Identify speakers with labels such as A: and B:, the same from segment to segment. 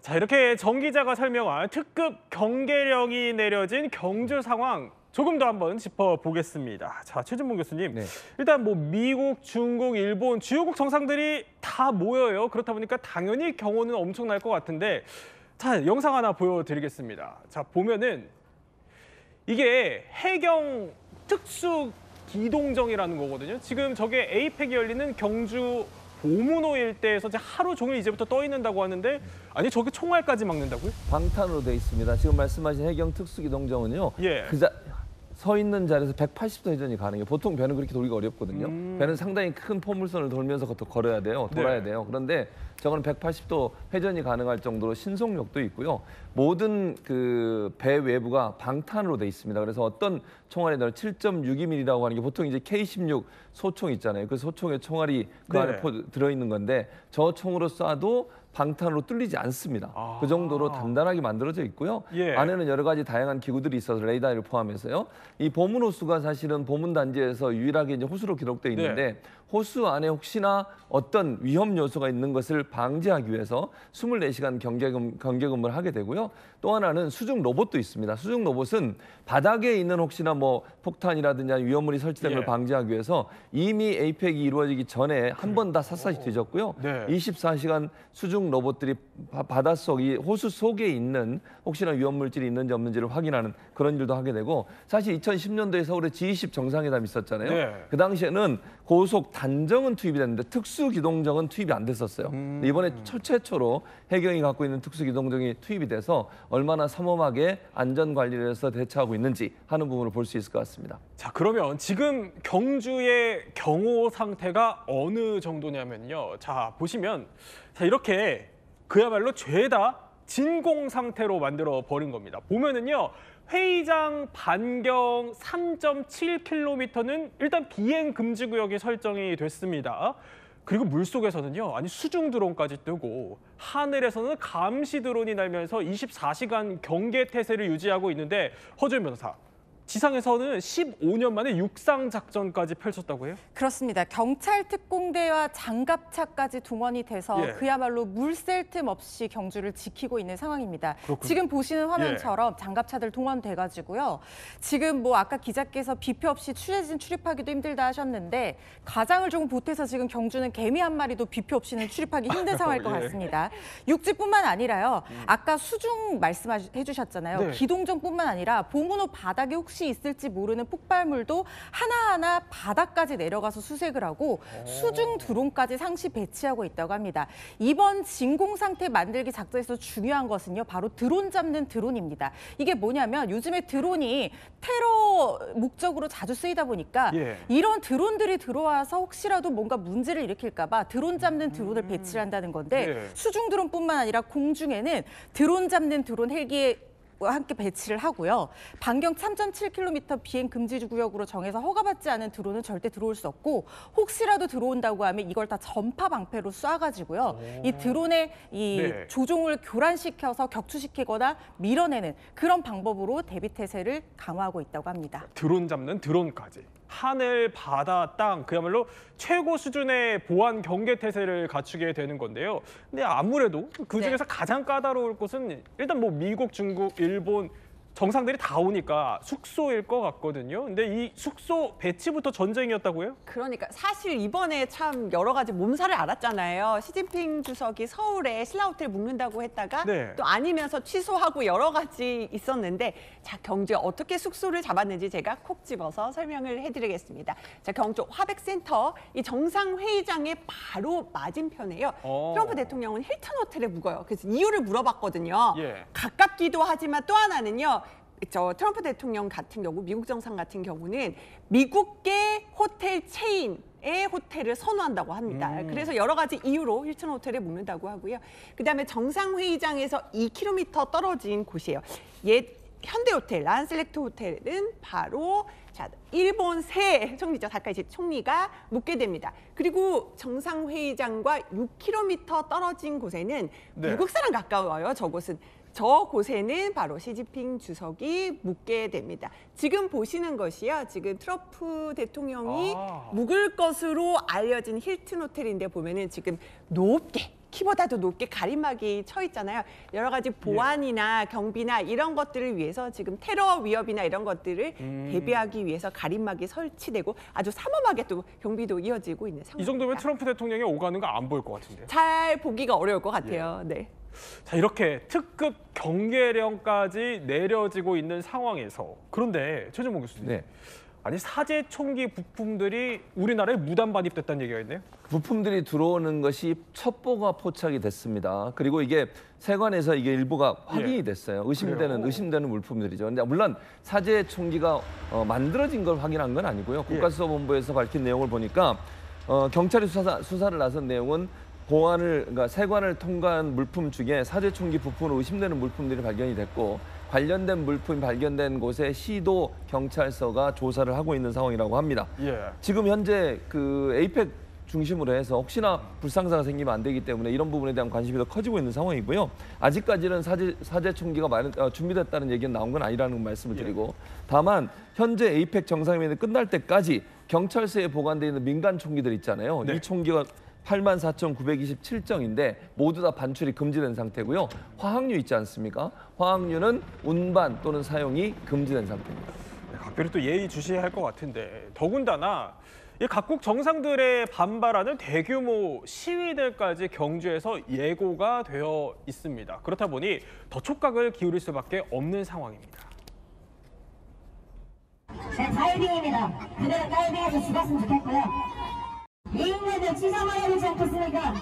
A: 자, 이렇게 정 기자가 설명한 특급 경계령이 내려진 경주 상황 조금 더 한번 짚어보겠습니다. 자, 최준봉 교수님, 일단 뭐 미국, 중국, 일본 주요국 정상들이 다 모여요. 그렇다 보니까 당연히 경호는 엄청날 것 같은데, 자, 영상 하나 보여드리겠습니다. 자, 보면은 이게 해경 특수 기동정이라는 거거든요. 지금 저게 에이펙이 열리는 경주 보문호 일대에서 이제 하루 종일 이제부터 떠 있는다고 하는데, 아니 저게 총알까지 막는다고요?
B: 방탄으로 돼 있습니다. 지금 말씀하신 해경 특수기동정은요. 서 있는 자리에서 180도 회전이 가능해요. 보통 배는 그렇게 돌기가 어렵거든요. 배는 상당히 큰 포물선을 돌면서 걸어야 돼요. 돌아야 돼요. 그런데 저거는 180도 회전이 가능할 정도로 신속력도 있고요. 모든 그 배 외부가 방탄으로 돼 있습니다. 그래서 어떤 총알에 7.62mm라고 하는 게 보통 이제 K16 소총 있잖아요. 그 소총의 총알이 그 안에 들어있는 건데 저 총으로 쏴도 방탄으로 뚫리지 않습니다. 그 정도로 단단하게 만들어져 있고요. 안에는 여러 가지 다양한 기구들이 있어서 레이더를 포함해서요. 이 보문 호수가 사실은 보문 단지에서 유일하게 이제 호수로 기록돼 있는데 호수 안에 혹시나 어떤 위험 요소가 있는 것을 방지하기 위해서 24시간 경계근무를 하게 되고요. 또 하나는 수중 로봇도 있습니다. 수중 로봇은 바닥에 있는 혹시나 뭐 폭탄이라든지 위험물이 설치된 걸 방지하기 위해서 이미 에이펙이 이루어지기 전에 한 번 다 샅샅이 뒤졌고요. 24시간 수중 로봇들이 바닷속, 이 호수 속에 있는 혹시나 위험물질이 있는지 없는지를 확인하는 그런 일도 하게 되고, 사실 2010년도에 서울에 G20 정상회담이 있었잖아요. 그 당시에는 고속 단정은 투입이 됐는데 특수기동정은 투입이 안 됐었어요. 이번에 최초로 해경이 갖고 있는 특수기동정이 투입이 돼서 얼마나 삼엄하게 안전관리를 해서 대처하고 있는지 하는 부분을 볼 수 있을 것 같습니다.
A: 자, 그러면 지금 경주의 경호 상태가 어느 정도냐면요. 자, 보시면 자, 이렇게 그야말로 죄다 진공 상태로 만들어 버린 겁니다. 보면은요. 회의장 반경 3.7km는 일단 비행 금지 구역이 설정이 됐습니다. 그리고 물속에서는요, 아니 수중 드론까지 뜨고 하늘에서는 감시 드론이 날면서 24시간 경계 태세를 유지하고 있는데, 허준 변호사, 지상에서는 15년 만에 육상 작전까지 펼쳤다고 해요?
C: 그렇습니다. 경찰 특공대와 장갑차까지 동원이 돼서 그야말로 물 셀 틈 없이 경주를 지키고 있는 상황입니다.
A: 그렇군요.
C: 지금 보시는 화면처럼 장갑차들 동원돼가지고요. 지금 뭐 아까 기자께서 비표 없이 취재진 출입하기도 힘들다 하셨는데, 가장을 조금 보태서 지금 경주는 개미 한 마리도 비표 없이는 출입하기 힘든 상황일 것 같습니다. 육지뿐만 아니라요. 아까 수중 말씀해 주셨잖아요. 기동정뿐만 아니라 보문호 바닥에 혹시 있을지 모르는 폭발물도 하나하나 바닥까지 내려가서 수색을 하고 수중 드론까지 상시 배치하고 있다고 합니다. 이번 진공 상태 만들기 작전에서 중요한 것은요, 바로 드론 잡는 드론입니다. 이게 뭐냐면 요즘에 드론이 테러 목적으로 자주 쓰이다 보니까 이런 드론들이 들어와서 혹시라도 뭔가 문제를 일으킬까 봐 드론 잡는 드론을 배치를 한다는 건데, 수중 드론뿐만 아니라 공중에는 드론 잡는 드론 헬기에 함께 배치를 하고요. 반경 3.7km 비행 금지 구역으로 정해서 허가받지 않은 드론은 절대 들어올 수 없고, 혹시라도 들어온다고 하면 이걸 다 전파 방패로 쏴가지고요. 이 드론의 이 조종을 교란시켜서 격추시키거나 밀어내는 그런 방법으로 대비 태세를 강화하고 있다고 합니다.
A: 드론 잡는 드론까지. 하늘, 바다, 땅, 그야말로 최고 수준의 보안 경계 태세를 갖추게 되는 건데요. 근데 아무래도 그중에서 가장 까다로울 곳은 일단 뭐 미국, 중국, 일본 정상들이 다 오니까 숙소일 것 같거든요. 근데 이 숙소 배치부터 전쟁이었다고요?
D: 그러니까 사실 이번에 참 여러 가지 몸살을 앓았잖아요. 시진핑 주석이 서울에 신라호텔 묵는다고 했다가 또 아니면서 취소하고 여러 가지 있었는데, 자, 경주에 어떻게 숙소를 잡았는지 제가 콕 집어서 설명을 해드리겠습니다. 자, 경주 화백센터 이 정상회의장의 바로 맞은편에요. 트럼프 대통령은 힐튼 호텔에 묵어요. 그래서 이유를 물어봤거든요. 가깝기도 하지만 또 하나는요. 트럼프 대통령 같은 경우, 미국 정상 같은 경우는 미국계 호텔 체인의 호텔을 선호한다고 합니다. 그래서 여러 가지 이유로 힐튼 호텔에 묵는다고 하고요. 그다음에 정상회의장에서 2km 떨어진 곳이에요. 옛 현대호텔, 란셀렉트 호텔은 바로 일본 새 총리죠. 다카이치 총리가 묵게 됩니다. 그리고 정상회의장과 6km 떨어진 곳에는 미국사랑 가까워요. 저곳은. 저곳에는 바로 시진핑 주석이 묵게 됩니다. 지금 보시는 것이요. 지금 트럼프 대통령이 묵을 것으로 알려진 힐튼 호텔인데, 보면은 지금 높게 키보다도 높게 가림막이 쳐 있잖아요. 여러 가지 보안이나 경비나 이런 것들을 위해서 지금 테러 위협이나 이런 것들을 대비하기 위해서 가림막이 설치되고 아주 삼엄하게 또 경비도 이어지고 있는 상황입니다.
A: 이 정도면 트럼프 대통령이 오가는 거 안 보일 것 같은데요.
D: 잘 보기가 어려울 것 같아요. 네.
A: 자, 이렇게 특급 경계령까지 내려지고 있는 상황에서 그런데 최준봉 교수님,
B: 네.
A: 아니 사제 총기 부품들이 우리나라에 무단 반입됐다는 얘기가 있네요.
B: 부품들이 들어오는 것이 첩보가 포착이 됐습니다. 그리고 이게 세관에서 이게 일부가 확인이 됐어요. 의심되는 물품들이죠. 근데 물론 사제 총기가 만들어진 걸 확인한 건 아니고요. 국가수사본부에서 밝힌 내용을 보니까 경찰이 수사를 나선 내용은 그러니까 세관을 통과한 물품 중에 사제 총기 부품으로 의심되는 물품들이 발견이 됐고 관련된 물품이 발견된 곳에 시도 경찰서가 조사를 하고 있는 상황이라고 합니다. 지금 현재 그 에이펙 중심으로 해서 혹시나 불상사가 생기면 안 되기 때문에 이런 부분에 대한 관심이 더 커지고 있는 상황이고요. 아직까지는 사제 총기가 준비됐다는 얘기는 나온 건 아니라는 말씀을 드리고, 다만 현재 에이펙 정상회의는 끝날 때까지 경찰서에 보관되어 있는 민간 총기들 있잖아요. 이 총기가 84,927정인데 모두 다 반출이 금지된 상태고요. 화학류 있지 않습니까? 화학류는 운반 또는 사용이 금지된 상태입니다.
A: 각별히 또 예의 주시해야 할 것 같은데, 더군다나 이 각국 정상들의 반발하는 대규모 시위들까지 경주에서 예고가 되어 있습니다. 그렇다 보니 더 촉각을 기울일 수밖에 없는 상황입니다.
E: 네, 자유빙입니다. 그대로 자유빙에서 죽었으면 좋겠고요. 이인네들 치사마야 되지 않겠습니까?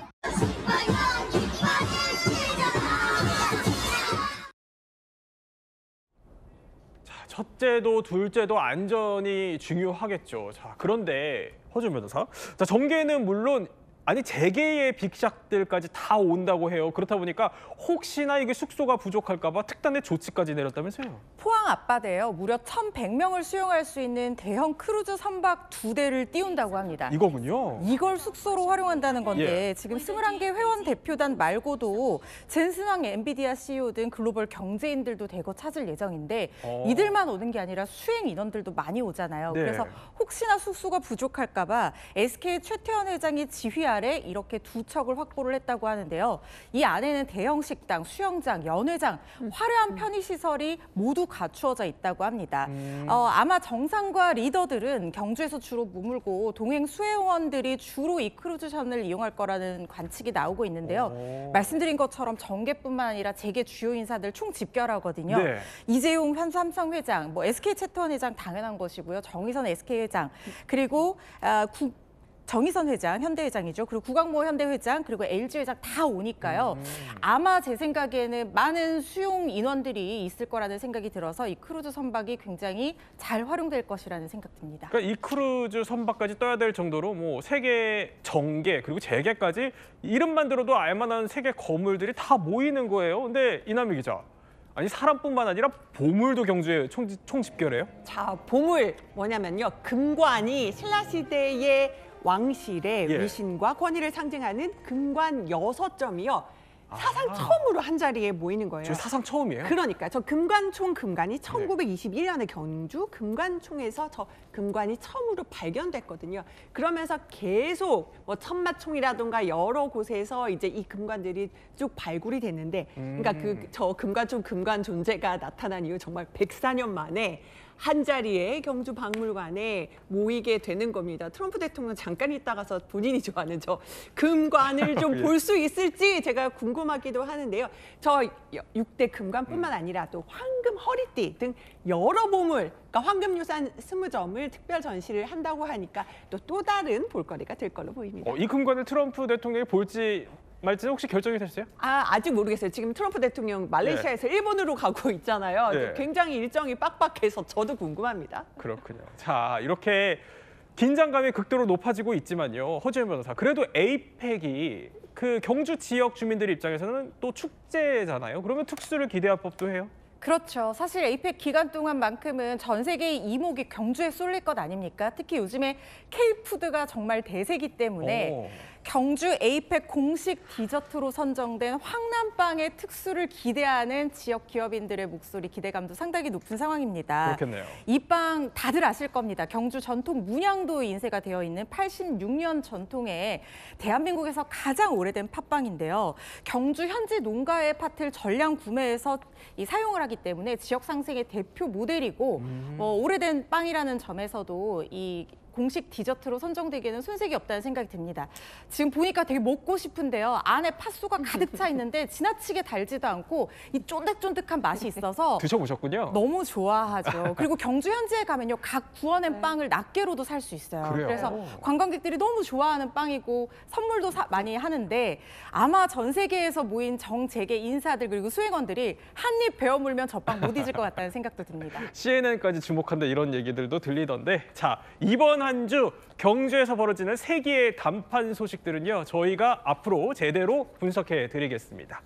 A: 자, 첫째도 둘째도 안전이 중요하겠죠. 자, 그런데 허준 변호사, 자, 정계는 물론 아니 재계의 빅샷들까지 다 온다고 해요. 그렇다 보니까 혹시나 이게 숙소가 부족할까 봐 특단의 조치까지 내렸다면서요.
C: 포항 앞바다에요. 무려 1,100명을 수용할 수 있는 대형 크루즈 선박 2대를 띄운다고 합니다.
A: 이거군요.
C: 이걸 숙소로 활용한다는 건데 지금 21개 회원 대표단 말고도 젠슨왕 엔비디아 CEO 등 글로벌 경제인들도 대거 찾을 예정인데 이들만 오는 게 아니라 수행 인원들도 많이 오잖아요. 그래서 혹시나 숙소가 부족할까 봐 SK 최태원 회장이 지휘 아래 이렇게 2척을 확보를 했다고 하는데요. 이 안에는 대형 식당, 수영장, 연회장, 화려한 편의시설이 모두 갖추어져 있다고 합니다. 아마 정상과 리더들은 경주에서 주로 머물고 동행 수혜원들이 주로 이 크루즈선을 이용할 거라는 관측이 나오고 있는데요. 말씀드린 것처럼 정계뿐만 아니라 재계 주요 인사들 총 집결하거든요. 이재용 삼성 회장, SK 최태원 회장 당연한 것이고요. 정의선 SK 회장, 그리고 정의선 회장, 현대 회장이죠. 그리고 구광모 현대 회장, 그리고 LG 회장 다 오니까요. 아마 제 생각에는 많은 수용 인원들이 있을 거라는 생각이 들어서 이 크루즈 선박이 굉장히 잘 활용될 것이라는 생각 듭니다.
A: 그러니까 이 크루즈 선박까지 떠야 될 정도로 뭐 세계 정계 그리고 재계까지 이름만 들어도 알만한 세계 거물들이 다 모이는 거예요. 근데 이남희 기자, 아니 사람뿐만 아니라 보물도 경주에 총 집결해요?
D: 자, 보물 뭐냐면요. 금관이 신라 시대의 왕실의 위신과 권위를 상징하는 금관 6점이요. 사상 처음으로 한 자리에 모이는 거예요.
A: 저 사상 처음이에요?
D: 그러니까 저 금관총 금관이 1921년에 경주 금관총에서 저 금관이 처음으로 발견됐거든요. 그러면서 계속 뭐 천마총이라든가 여러 곳에서 이제 이 금관들이 쭉 발굴이 됐는데, 그러니까 저 금관총 금관 존재가 나타난 이후 정말 104년 만에 한 자리에 경주 박물관에 모이게 되는 겁니다. 트럼프 대통령 잠깐 있다가서 본인이 좋아하는 저 금관을 좀 볼 수 있을지 제가 궁금하기도 하는데요. 저 6대 금관뿐만 아니라 또 황금 허리띠 등 여러 보물, 그러니까 황금유산 20점을 특별 전시를 한다고 하니까 또 다른 볼거리가 될 걸로 보입니다.
A: 이 금관을 트럼프 대통령이 볼지 말지는 혹시 결정이 됐어요?
D: 아직 모르겠어요. 지금 트럼프 대통령 말레이시아에서 일본으로 가고 있잖아요. 굉장히 일정이 빡빡해서 저도 궁금합니다.
A: 그렇군요. 자, 이렇게 긴장감이 극도로 높아지고 있지만요. 허지연 변호사, 그래도 에이펙이 그 경주 지역 주민들 입장에서는 또 축제잖아요. 그러면 특수를 기대할 법도 해요?
C: 그렇죠. 사실 에이펙 기간 동안만큼은 전 세계의 이목이 경주에 쏠릴 것 아닙니까? 특히 요즘에 K푸드가 정말 대세기 때문에 경주 에이펙 공식 디저트로 선정된 황남빵의 특수를 기대하는 지역 기업인들의 목소리 기대감도 상당히 높은 상황입니다.
A: 그렇겠네요.
C: 이 빵 다들 아실 겁니다. 경주 전통 문양도 인쇄가 되어 있는 86년 전통의 대한민국에서 가장 오래된 팥빵인데요. 경주 현지 농가의 팥을 전량 구매해서 사용을 하기 때문에 지역 상생의 대표 모델이고 오래된 빵이라는 점에서도 이 공식 디저트로 선정되기에는 손색이 없다는 생각이 듭니다. 지금 보니까 되게 먹고 싶은데요. 안에 팥소가 가득 차 있는데 지나치게 달지도 않고 이 쫀득쫀득한 맛이 있어서
A: 드셔보셨군요.
C: 너무 좋아하죠. 그리고 경주 현지에 가면요. 각 구워낸 빵을 낱개로도 살 수 있어요.
A: 그래요?
C: 그래서 관광객들이 너무 좋아하는 빵이고 선물도 많이 하는데 아마 전 세계에서 모인 정재계 인사들 그리고 수행원들이 한 입 베어 물면 저 빵 못 잊을 것 같다는 생각도 듭니다.
A: CNN까지 주목한다 이런 얘기들도 들리던데 자 이번 한 주 경주에서 벌어지는 세기의 단판 소식들은요 저희가 앞으로 제대로 분석해 드리겠습니다.